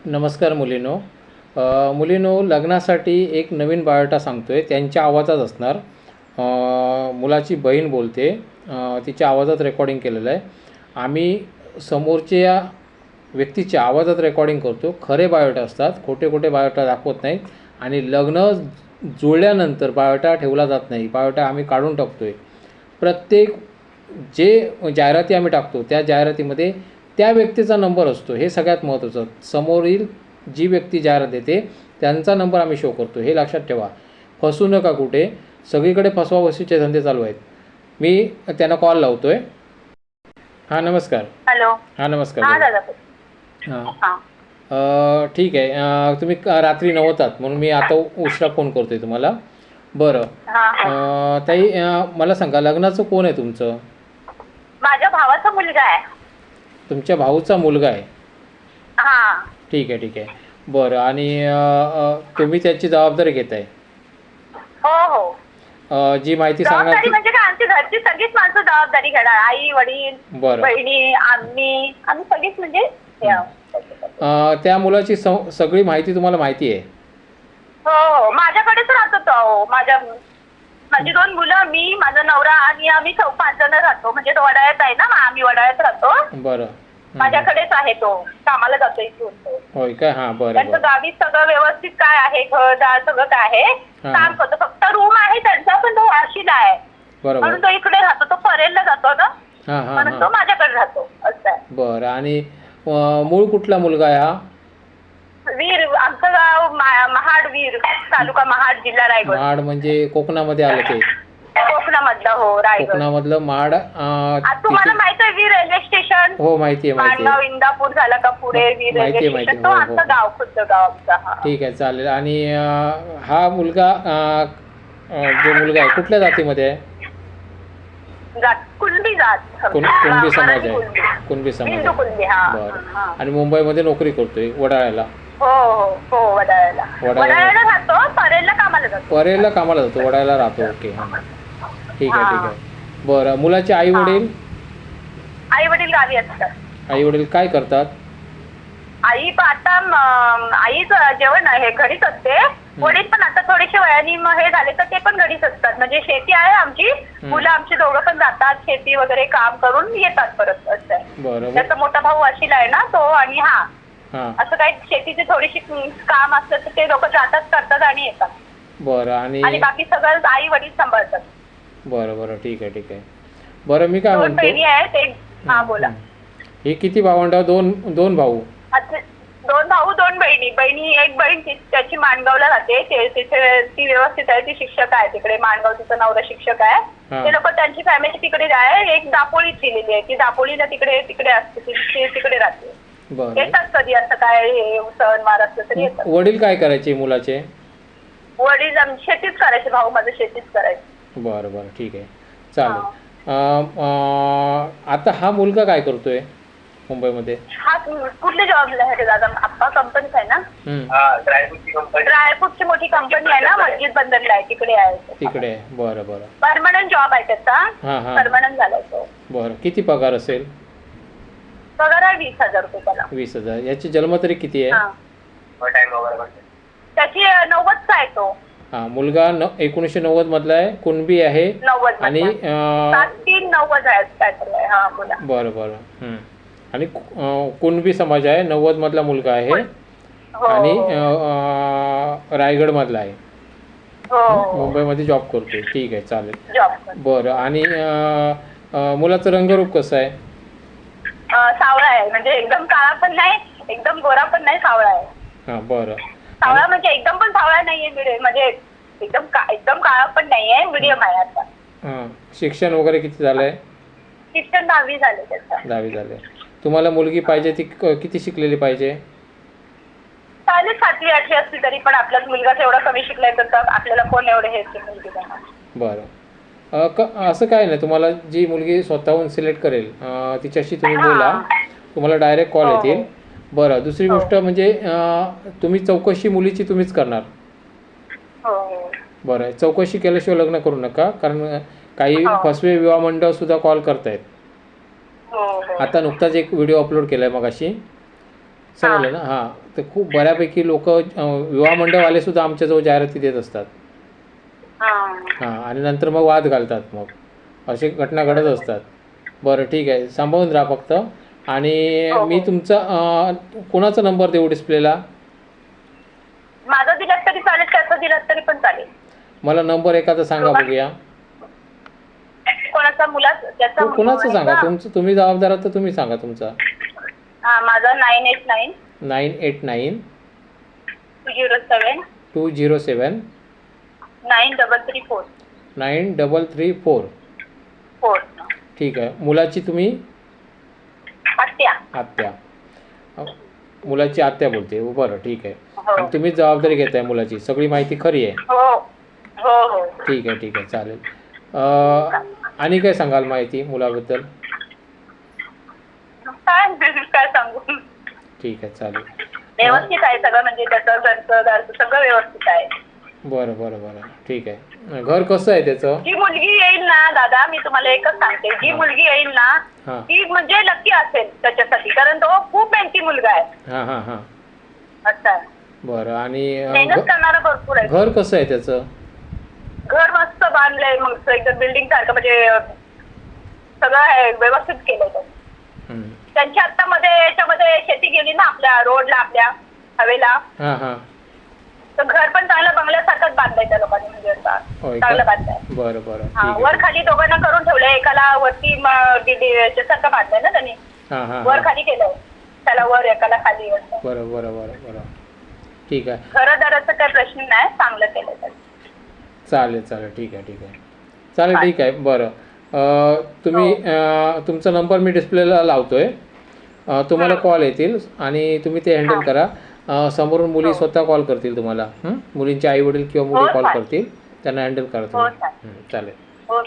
नमस्कार मुलीनो. मुलीनो, लग्नासाठी एक नवीन बायोडाटा सांगतो आहे. त्यांच्या आवाजात असणार. मुलाची बहीण बोलते. तिच्या आवाजात रेकॉर्डिंग केलेलं आहे. आम्ही समोरच्या व्यक्तीच्या आवाजात रेकॉर्डिंग करतो. खरे बायोडाटा असतात, खोटे खोटे बायोडाटा दाखवत नाहीत. आणि लग्न जुळल्यानंतर बायोडाटा ठेवला जात नाही. बायोडाटा आम्ही काढून टाकतो आहे. प्रत्येक जे जाहिराती आम्ही टाकतो त्या जाहिरातीमध्ये त्या व्यक्तीचा नंबर असतो. हे सगळ्यात महत्त्वाचं. समोरील जी व्यक्ती जाहिरात देते त्यांचा नंबर आम्ही शो करतो. हे लक्षात ठेवा. फसू नका कुठे. सगळीकडे फसवाफसवीचे धंदे चालू आहेत. मी त्यांना कॉल लावतो आहे. हां, नमस्कार. हॅलो. हां, नमस्कार. हां दादा. हां, ठीक आहे. तुम्ही रात्री नव्हतात म्हणून मी आता उशिरा फोन करतो आहे तुम्हाला. बरं, ताई, मला सांगा, लग्नाचं कोण आहे तुमचं? माझ्या भावाचा मुलगा आहे. तुमच्या भाऊचा मुलगा आहे? हां. ठीक आहे, ठीक आहे. बरं. आणि तुम्ही त्याची जबाबदारी घेताय? हो हो. जी माहिती जबाबदारी सांगणार. म्हणजे काय, आमची घरची सगळीच माणसं जबाबदारी घेणार. आई वडील, बरं. बहिणी, आम्ही सगळीच म्हणजे हे आहोत. त्या मुलाची सगळी माहिती तुम्हाला माहिती आहे? हो, माझ्याकडेच राहतो तो. माझी 2 मुलं, मी, माझा नवरा आणि आम्ही 5 जण राहतो. म्हणजे तो वडाळ्यात आहे ना, आम्ही वडाळ्यात राहतो. बरं. माझ्याकडेच आहे तो. कामाला जातो इथून तो. होय काय? हां, बरं त्यांचं बरं. गावी सगळं व्यवस्थित काय आहे, घरदार सगळं काय आहे, काम करतो. फक्त रूम आहे त्यांचा, पण तो वाशीला आहे बरोबर. म्हणून तो इकडे राहतो. तो परेलला जातो ना, हां हां म्हणून तो हां. माझ्याकडे राहतो. असं आहे. बरं. आणि मूळ कुठला मुलगा आहे हा? वीर, आमचं गाव महाड, वीर तालुका महाड, जिल्हा रायगड. महाड म्हणजे कोकणामध्ये आलं ते? कोकणामधलं. हो, रायगड. कोकणामधलं महाड. तुम्हाला माहित आहे वीर रेल्वे स्टेशन? हो, माहिती आहे, माहिती माणगाव आहे. इंदापूर झाला का पुढे वीर माहिती रेल्वे आहे, स्टेशन. तो हो, हो, आमचं हो. गाव, खुद्द गाव आमचा. हा. ठीक आहे, चालेल. आणि हा मुलगा, जो मुलगा आहे कुठल्या जातीमध्ये आहे? कुणबी जात. कुणबी समाज आहे? कुणबी. कुणबी समाज हिंदू आहे. कुणबी. हा. बरं. आणि मुंबईमध्ये नोकरी करतोय वडाळ्याला? हो हो हो, वडाळ्याला. वडाळ्याला राहतो, परेलला कामाला जातो. परेलला कामाला जातो, वडाळ्याला राहतो. ओके, हां. ठीक आहे, ठीक आहे. बरं. मुलाचे आई वडील? आई वडील गावी असतात. आई वडील काय करतात? आई आता आईच जेवण आहे, घरीच असते. वडील पण आता थोडेसे वयाने हे झाले तर ते पण घरीच असतात. म्हणजे शेती आहे आमची. मुलं आमची दोघं पण जातात शेती वगैरे काम करून येतात परत. असं आहे. बरं. त्याचा मोठा भाऊ वाशीला आहे ना तो. आणि असं काही शेतीची थोडीशी काम असलं तर ते लोक जातात, करतात आणि येतात. बरं. आणि बाकी सगळं आई वडील सांभाळतात. बरं बरं, ठीक आहे, ठीक आहे. बरं, मी काय 2 म्हणतो. बहिणी आहेत. बोला. हे किती भावंड? दोन भाऊ? 2 भाऊ 2 बहिणी. एक बहीण त्याची माणगावला राहते. तिथे ती व्यवस्थित आहे, ती शिक्षक आहे तिकडे. माणगाव, तिचा नवरा शिक्षक आहे. ते लोक, त्यांची फॅमिली तिकडे आहे. एक दापोलीत दिलेली आहे. ती दापोलीला तिकडे असते, तिकडे राहते. येतात कधी असं काय सणवार असलं तरी येतात. वडील काय करायचे मुलाचे? वडील शेतीच करायचे. भाऊ माझं शेतीच करायचे. बरं बरं, ठीक आहे, चालेल. आता हा मुलगा काय करतोय मुंबईमध्ये? हा कुठल्या जॉबला आहे दादा? आप्पा कंपनीच आहे ना? ड्रायफ्रूटची मोठी कंपनी आहे ना, मस्जिद बंदरला आहे, तिकडे आहे. तिकडे आहे. बरं बरं. परमनंट जॉब आहे त्याचा. परमनंट झालाय तो. बरं. किती पगार असेल? पगार आहे 20,000 रुपये त्याला. 20,000. याची जन्मतारीख किती आहे? त्याची 90 आहे तो. हां. मुलगा 1990 मधला आहे, कुणबी आहे. 90 आणि 390 आहे काहीतरी. हा, बोला. बरं बरं. आणि कुणबी समाज आहे, 90 मधला मुलगा आहे. आणि रायगड मधला आहे. मुंबईमध्ये जॉब करतोय. ठीक आहे, चालेल. बरं. आणि मुलाचं रंगरूप कसं आहे? सावळा आहे. म्हणजे एकदम काळा पण नाही, एकदम गोरा पण नाही, सावळा आहे. हां, बरं. सावळा म्हणजे एकदम पण सावळा नाहीये, मिडियम. म्हणजे एकदम काळा पण नाहीये, मिडियम आहे आता. हां. शिक्षण वगैरे किती झालंय? शिक्षण 10वी झाले त्याचं. 10वी झाले. तुम्हाला मुलगी पाहिजे ती किती शिकलेली पाहिजे? चालेल 7वी 8वी असली तरी पण. आपल्याच मुलगा एवढा कमी शिकलाय तर आपल्याला कोण एवढे हे मुलगी देणार? बरं. असं काय नाही, तुम्हाला जी मुलगी स्वतःहून सिलेक्ट करेल तिच्याशी तुम्ही बोला, तुम्हाला डायरेक्ट कॉल येतील. बरं. दुसरी गोष्ट म्हणजे तुम्ही चौकशी मुलीची तुम्हीच करणार? बरं. चौकशी केल्याशिवाय लग्न करू नका, कारण काही फसवे विवाह मंडळ सुद्धा कॉल करतायत. आता नुकताच एक व्हिडिओ अपलोड केलाय मगाशी. समजलं ना? हां, तर खूप बऱ्यापैकी लोक विवाह मंडळवाले सुद्धा आमच्याजवळ जाहिराती देत असतात. हां, आणि नंतर मग वाद घालतात मग. अशी घटना घडत असतात. बरं ठीक आहे, सांभाळून राहा फक्त. आणि हो, मी हो. तुमचा कोणाचा नंबर देऊ डिस्प्लेला? माझा दिलात तरी चालेल, त्याचा दिलात तरी पण चालेल. मला नंबर एखादा सांगा बघूया. कोणाचा मुलाचा त्याचा कोणाचं आहे सांगा, का? तुमचं तुम्ही जबाबदार आहात तर तुम्ही सांगा तुमचा. हा, माझा 989 989 207 207 9334 9334. 4. ठीक आहे. मुलाची तुम्ही आत्या. आत्या, मुलाची आत्या बोलते. बरं ठीक आहे. हो आणि तुम्हीच जबाबदारी घेताय मुलाची, सगळी माहिती खरी आहे. हो हो हो. ठीक आहे ठीक आहे, चालेल. आणि काय सांगाल माहिती मुलाबद्दल? काय सांगू, ठीक आहे, चालेल. व्यवस्थित आहे सगळं, म्हणजे त्याचं घरचं सगळं व्यवस्थित आहे. बरं बरं बरं, ठीक आहे. घर कसं आहे त्याचं? जी मुलगी येईल ना दादा, मी तुम्हाला एकच सांगते, जी मुलगी येईल ना हां ती म्हणजे लकी असेल त्याच्यासाठी, कारण तो खूप मेहनती मुलगा आहे. हां हां हां. अच्छा आहे. बरं. आणि मेहनत करणारा भरपूर आहे. घर कसं आहे त्याचं? घर मस्त बांधलंय, मग एकदम बिल्डिंग सारखं, म्हणजे सगळं आहे, व्यवस्थित केलंय त्यांनी. हं. त्यांच्या आता मध्ये याच्यामध्ये शेती गेली ना आपल्या रोडला, आपल्या हवेला, हां हां. तर घर पण चांगलं बंगल्यासारखंच बांधलंय त्या लोकांनी, म्हणजे आता होय का? चांगलं बांधलंय. बरं बरं, हा, ठीक वर आहे. खाली दोघांना करून ठेवलंय, एकाला वरती याच्यासारखं बांधलंय ना त्यांनी, हां हां वर हां. खाली केलंय, त्याला वर एकाला खाली. बरं बरं बरं बरं, ठीक आहे. घरदाराचा काही प्रश्न नाही, चांगलं केलंय त्यांनी. चालेल चालेल, ठीक आहे ठीक आहे, चालेल ठीक आहे. बरं, तुम्ही तुमचा नंबर मी डिस्प्लेला लावतोय. तुम्हाला कॉल येतील आणि तुम्ही ते हँडल करा. समोरून मुली स्वतः कॉल करतील तुम्हाला. मुलींचे आई वडील किंवा मुली कॉल करतील, त्यांना हँडल करा तुम्ही. चालेल. हो.